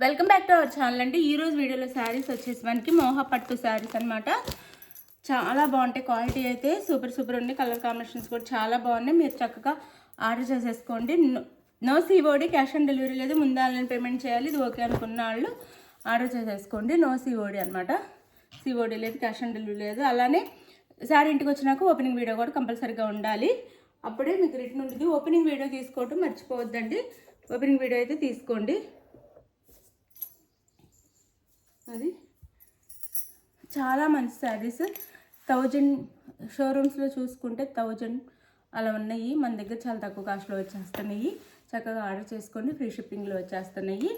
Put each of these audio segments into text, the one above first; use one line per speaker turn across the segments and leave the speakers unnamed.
Welcome back to our channel అండి. ఈరోజు వీడియోలో శారీస్ వచ్చేసి మనకి మోహ పట్టు శారీస్ అనమాట. చాలా బాగుంటాయి. క్వాలిటీ అయితే సూపర్ ఉంది. కలర్ కాంబినేషన్స్ కూడా చాలా బాగున్నాయి. మీరు చక్కగా ఆర్డర్ చేసేసుకోండి. No COD, cash on delivery లేదు. ముందు ఆన్లైన్ పేమెంట్ చేయాలి. ఇది ఓకే అనుకున్న వాళ్ళు ఆర్డర్ చేసేసుకోండి. నో సిఓడి అనమాట. సిఓడి లేదు, క్యాష్ ఆన్ డెలివరీ లేదు. అలానే శారీ ఇంటికి వచ్చినాక ఓపెనింగ్ వీడియో కూడా కంపల్సరీగా ఉండాలి. అప్పుడే మీకు రిటర్న్ ఉంటుంది. ఓపెనింగ్ వీడియో తీసుకోవటం మర్చిపోవద్దండి. ఓపెనింగ్ వీడియో అయితే తీసుకోండి. అది చాలా మంచి శారీస్. 1000 షోరూమ్స్లో చూసుకుంటే 1000 అలా ఉన్నాయి. మన దగ్గర చాలా తక్కువ కాస్ట్లో వచ్చేస్తున్నాయి. చక్కగా ఆర్డర్ చేసుకోండి. ఫ్రీ షిప్పింగ్లో వచ్చేస్తున్నాయి.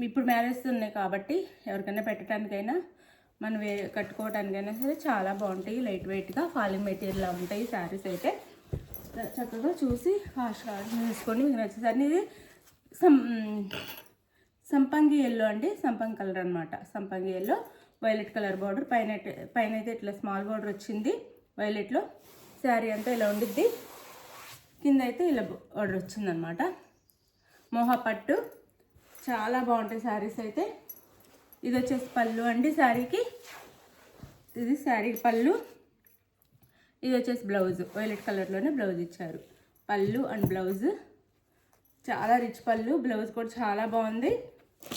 ఇప్పుడు మ్యారేజ్ ఉన్నాయి కాబట్టి ఎవరికైనా పెట్టడానికైనా మనం కట్టుకోవడానికైనా సరే చాలా బాగుంటాయి. లైట్ వెయిట్గా ఫాలింగ్ మెటీరియల్లా ఉంటాయి శారీస్ అయితే. చక్కగా చూసి ఫాస్ట్గా ఆర్డర్ చేసుకోండి. మీకు నచ్చేసరికి ఇది సంపంగి ఎల్లో అండి. సంపంగి కలర్ అనమాట. సంపంగి ఎల్లో, వైలెట్ కలర్ బార్డర్. పైన అయితే ఇట్లా స్మాల్ బార్డర్ వచ్చింది వైలెట్లో. శారీ అంతా ఇలా ఉండిద్ది. కింద అయితే ఇలా బార్డర్ వచ్చిందనమాట. మోహ పట్టు చాలా బాగుంటాయి శారీస్ అయితే. ఇది వచ్చేసి పళ్ళు అండి శారీకి. ఇది శారీ పళ్ళు. ఇది వచ్చేసి బ్లౌజ్. వైలెట్ కలర్లోనే బ్లౌజ్ ఇచ్చారు. పళ్ళు అండ్ బ్లౌజ్ చాలా రిచ్ పళ్ళు. బ్లౌజ్ కూడా చాలా బాగుంది.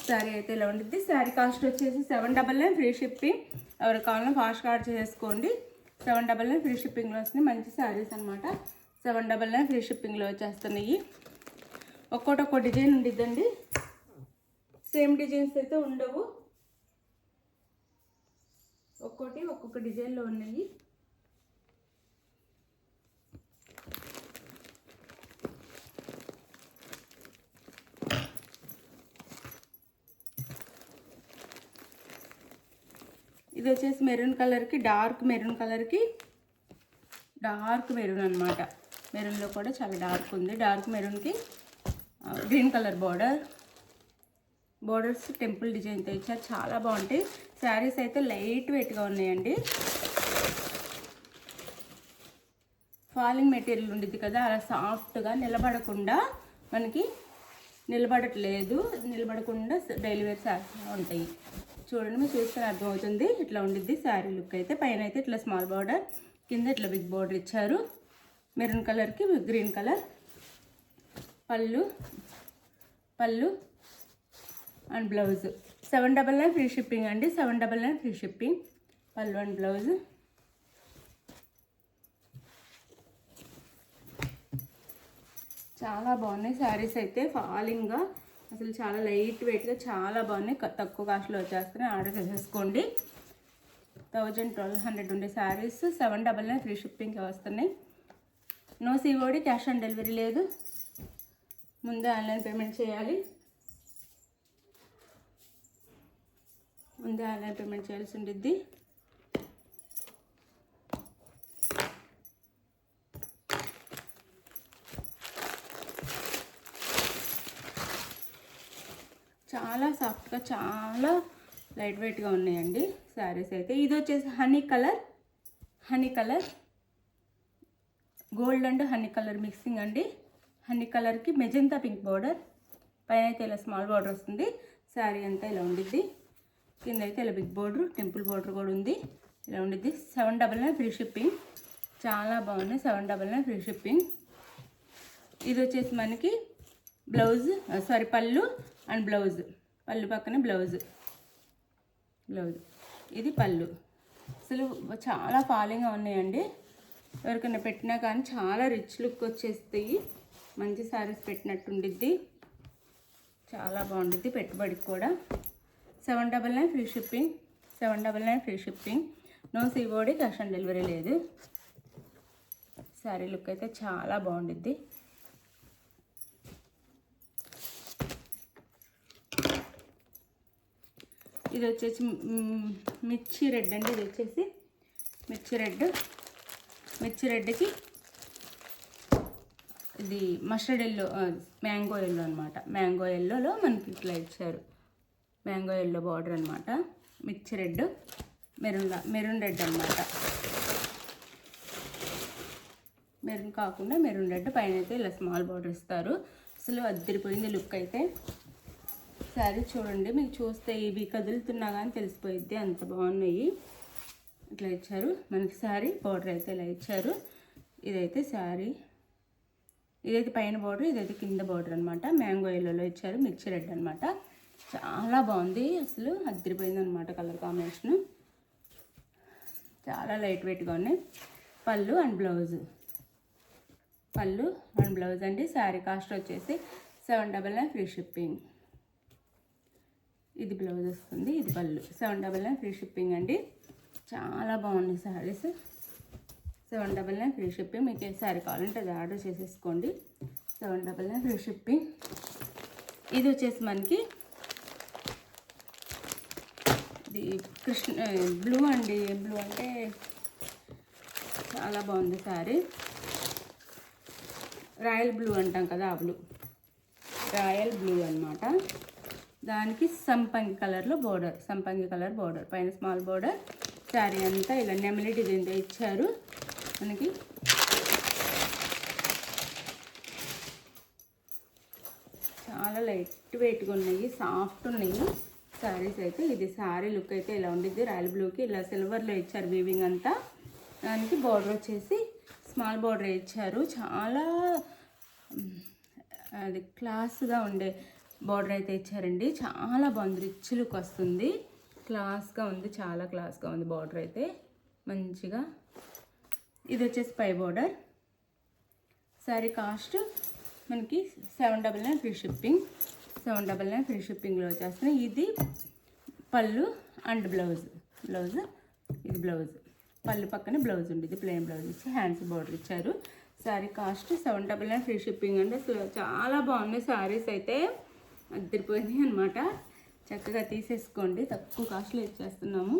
శారీ అయితే ఇలా ఉండిద్ది. శారీ కాస్ట్ వచ్చేసి 799 ఫ్రీ షిప్పింగ్. ఎవరికి కావాలన్నా ఫాస్ట్గా ఆర్డర్ చేసుకోండి. 799 ఫ్రీ షిప్పింగ్లో వస్తున్నాయి. మంచి శారీస్ అనమాట. 799 ఫ్రీ షిప్పింగ్లో వచ్చేస్తున్నాయి. ఒక్కొక్క డిజైన్ ఉండిద్దండి. సేమ్ డిజైన్స్ అయితే ఉండవు. ఒక్కొక్క డిజైన్లో ఉన్నాయి. ఇది వచ్చేసి మెరూన్ కలర్కి, డార్క్ మెరూన్ అనమాట. మెరూన్లో కూడా చాలా డార్క్ ఉంది. డార్క్ మెరూన్కి గ్రీన్ కలర్ బోర్డర్స్ టెంపుల్ డిజైన్తో ఇచ్చారు. చాలా బాగుంటాయి శారీస్ అయితే. లైట్ వెయిట్గా ఉన్నాయండి. ఫాలింగ్ మెటీరియల్ ఉండిద్ది కదా, అలా సాఫ్ట్గా నిలబడకుండా మనకి నిలబడకుండా డైలీ వేర్ శారీస్ ఉంటాయి. చూడండి, మీరు చూస్తే అర్థమవుతుంది. ఇట్లా ఉండిద్ది శారీ లుక్ అయితే. పైన అయితే ఇట్లా స్మాల్ బార్డర్, కింద ఇట్లా బిగ్ బార్డర్ ఇచ్చారు. మెరూన్ కలర్కి గ్రీన్ కలర్. పళ్ళు అండ్ బ్లౌజ్. 799 ఫ్రీ షిప్పింగ్ అండి. 799 ఫ్రీ షిప్పింగ్. పళ్ళు అండ్ బ్లౌజ్. చాలా బాగున్నాయి శారీస్ అయితే. ఫాలింగ్గా అసలు చాలా లైట్ వెయిట్గా చాలా బాగున్నాయి. తక్కువ కాస్ట్లో వచ్చేస్తున్నాయి. ఆర్డర్ చేసేసుకోండి. 1200 ఉండే శారీస్ 799 ఫ్రీ షిప్పింగ్కి వస్తున్నాయి. No COD, cash on delivery లేదు. ముందే ఆన్లైన్ పేమెంట్ చేయాలి. చేయాల్సి ఉండిద్ది. చాలా సాఫ్ట్గా, చాలా లైట్ వెయిట్గా ఉన్నాయండి శారీస్ అయితే. ఇది వచ్చేసి honey colour gold and honey colour mixing అండి. హనీ కలర్కి మెజంతా పింక్ బార్డర్. పైన అయితే ఇలా స్మాల్ బార్డర్ వస్తుంది. శారీ అంతా ఇలా ఉండిద్ది. కింద అయితే ఇలా బిగ్ బార్డర్, టెంపుల్ బార్డర్ కూడా ఉంది. ఇలా ఉండిద్ది. 799 ఫ్రీ షిప్పింగ్. చాలా బాగుంది. 799 ఫ్రీ షిప్పింగ్. ఇది వచ్చేసి మనకి పళ్ళు అండ్ బ్లౌజ్. పళ్ళు పక్కన బ్లౌజ్. ఇది పళ్ళు. అసలు చాలా ఫాలింగ్గా ఉన్నాయండి. ఎవరికైనా పెట్టినా కానీ చాలా రిచ్ లుక్ వచ్చేస్తాయి. మంచి శారీస్ పెట్టినట్టు ఉండిద్ది. చాలా బాగుండిద్ది పెట్టుబడికి కూడా. 799 free shipping. 799 free shipping. No COD, cash on delivery లేదు. శారీ లుక్ అయితే చాలా బాగుండిద్ది. ఇది వచ్చేసి మిర్చి రెడ్ అండి. ఇది వచ్చేసి మిర్చి రెడ్కి ఇది మస్టర్డ్ ఎల్లో, మ్యాంగో ఎల్లో అనమాట. మ్యాంగో ఎల్లోలో మనకి ఇట్లా ఇచ్చారు. మ్యాంగో ఎల్లో బార్డర్ అనమాట. మిర్చి రెడ్, మెరూన్ రెడ్ అనమాట. మెరూన్ కాకుండా మెరూన్ రెడ్. పైన అయితే ఇలా స్మాల్ బార్డర్ ఇస్తారు. అసలు అద్దరిపోయింది లుక్ అయితే. శారీ చూడండి, మీకు చూస్తే ఇవి కదులుతున్నా కానీ తెలిసిపోయిద్ది, అంత బాగున్నాయి. ఇట్లా ఇచ్చారు మనకి శారీ. బార్డర్ అయితే ఇలా ఇచ్చారు. ఇదైతే శారీ, ఇదైతే పైన బార్డర్, ఇదైతే కింద బార్డర్ అనమాట. మ్యాంగో ఎల్లోలో ఇచ్చారు, మిర్చి రెడ్ అనమాట. చాలా బాగుంది, అసలు అదిరిపోయింది అనమాట. కలర్ కాంబినేషను చాలా లైట్ వెయిట్గా ఉన్నాయి. పళ్ళు and blouse, pallu and blouse అండి. శారీ కాస్ట్ వచ్చేసి 799 ఫ్రీ షిప్పింగ్. ఇది బ్లౌజ్ వస్తుంది, ఇది పళ్ళు. 799 ఫ్రీ షిప్పింగ్ అండి. చాలా బాగుంది శారీస్. 799 free shipping. మీకు ఏ శారీ కావాలంటే అది ఆర్డర్ చేసేసుకోండి. 799 ఫ్రీ షిప్పింగ్. ఇది వచ్చేసి మనకి ఇది బ్లూ అండి. బ్లూ అంటే చాలా బాగుంది శారీ. రాయల్ బ్లూ అంటాం కదా, ఆ బ్లూ, రాయల్ బ్లూ అనమాట. దానికి సంపంగి కలర్లో బోర్డర్, సంపంగి కలర్ బోర్డర్, పైన స్మాల్ బోర్డర్. శారీ అంతా ఇలా నెమలి డిజైన్తో ఇచ్చారు మనకి. చాలా లైట్ వెయిట్గా ఉన్నాయి, సాఫ్ట్ ఉన్నాయి శారీస్ అయితే. ఇది శారీ లుక్ అయితే ఇలా ఉండిద్ది. రాయల్ బ్లూకి ఇలా సిల్వర్లో ఇచ్చారు వీవింగ్ అంతా. దానికి బార్డర్ వచ్చేసి స్మాల్ బార్డర్ ఇచ్చారు. చాలా అది క్లాస్గా ఉండే బార్డర్ అయితే ఇచ్చారండి. చాలా బాగుంది, రిచ్ లుక్ వస్తుంది, క్లాస్గా ఉంది, చాలా క్లాస్గా ఉంది బార్డర్ అయితే మంచిగా. ఇది వచ్చేసి పై బార్డర్. శారీ కాస్ట్ మనకి 799 ఫ్రీ షిప్పింగ్. 799 ఫ్రీ షిప్పింగ్లో వచ్చేస్తున్నాయి. ఇది పళ్ళు అండ్ బ్లౌజ్, బ్లౌజ్ ఇది బ్లౌజ్. పళ్ళు పక్కన బ్లౌజ్ ఉంది, ఇది ప్లెయిన్ బ్లౌజ్ ఇచ్చి హ్యాండ్స్ బార్డర్ ఇచ్చారు. శారీ కాస్ట్ 799 ఫ్రీ షిప్పింగ్ అండి. అసలు చాలా బాగున్నాయి శారీస్ అయితే, అద్దరిపోయినాయి అనమాట. చక్కగా తీసేసుకోండి, తక్కువ కాస్ట్లో ఇచ్చేస్తున్నాము.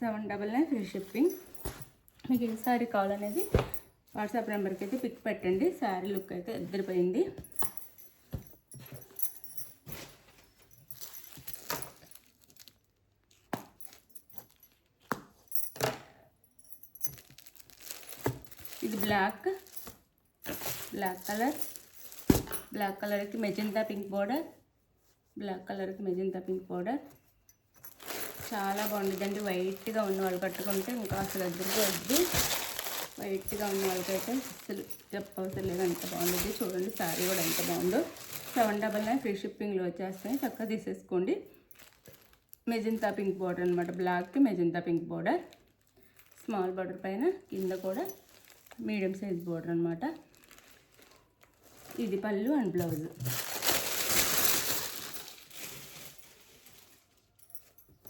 799 ఫ్రీ షిప్పింగ్. మీకు ఏ శారీ కావాలనేది వాట్సాప్ నెంబర్కి అయితే పిక్ పెట్టండి. శారీ లుక్ అయితే అద్దరిపోయింది. ఇది బ్లాక్ కలర్, బ్లాక్ కలర్కి మెజంతా పింక్ బార్డర్, బ్లాక్ కలర్కి మెజంతా పింక్ బార్డర్. చాలా బాగుంటుందండి. వైట్గా ఉన్న వాళ్ళు కట్టుకుంటే ఇంకా అసలు అద్దరిపోద్ది. వైట్గా ఉన్న వాళ్ళకైతే అసలు చెప్పవసరం లేదు, అంత బాగుంటుంది. చూడండి శారీ కూడా ఎంత బాగుందో. 799 ఫ్రీ షిప్పింగ్లో వచ్చేస్తాయి, చక్కగా తీసేసుకోండి. మెజంతా పింక్ బార్డర్ అనమాట. బ్లాక్కి magenta pink border, small border పైన కింద కూడా మీడియం సైజ్ బార్డర్ అనమాట. ఇది pallu and blouse.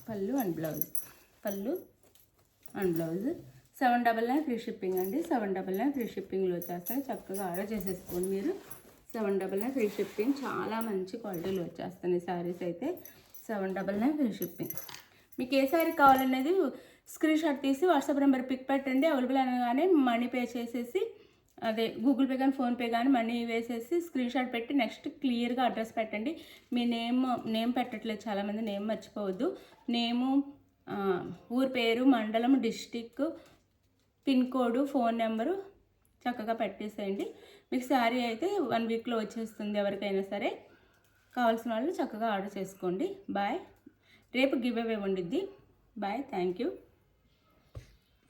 Pallu and blouse, pallu and blouse. 799 free shipping అండి. 799 ఫ్రీ షిప్పింగ్లో వచ్చేస్తాయి, చక్కగా ఆర్డర్ చేసేసుకోండి మీరు. 799 ఫ్రీ షిప్పింగ్. చాలా మంచి క్వాలిటీలో వచ్చేస్తాయి శారీస్ అయితే. 799 ఫ్రీ షిప్పింగ్. మీకు ఏ శారీ కావాలనేది స్క్రీన్ షాట్ తీసి వాట్సాప్ నెంబర్ పిక్ పెట్టండి. అవైలబుల్ అనగానే మనీ పే చేసేసి, అదే గూగుల్ పే కానీ ఫోన్పే కానీ మనీ వేసేసి స్క్రీన్ షాట్ పెట్టి నెక్స్ట్ క్లియర్గా అడ్రస్ పెట్టండి. మీ నేమ్ పెట్టట్లేదు చాలామంది, నేమ్ మర్చిపోవద్దు. నేము, ఊరి పేరు, మండలం, district, pin code, phone number చక్కగా పెట్టేసేయండి. మీకు శారీ అయితే 1 వీక్లో వచ్చేస్తుంది. ఎవరికైనా సరే కావాల్సిన వాళ్ళు చక్కగా ఆర్డర్ చేసుకోండి. బాయ్. రేపు గివ్ అవే ఉండిద్ది. బాయ్. Thank you.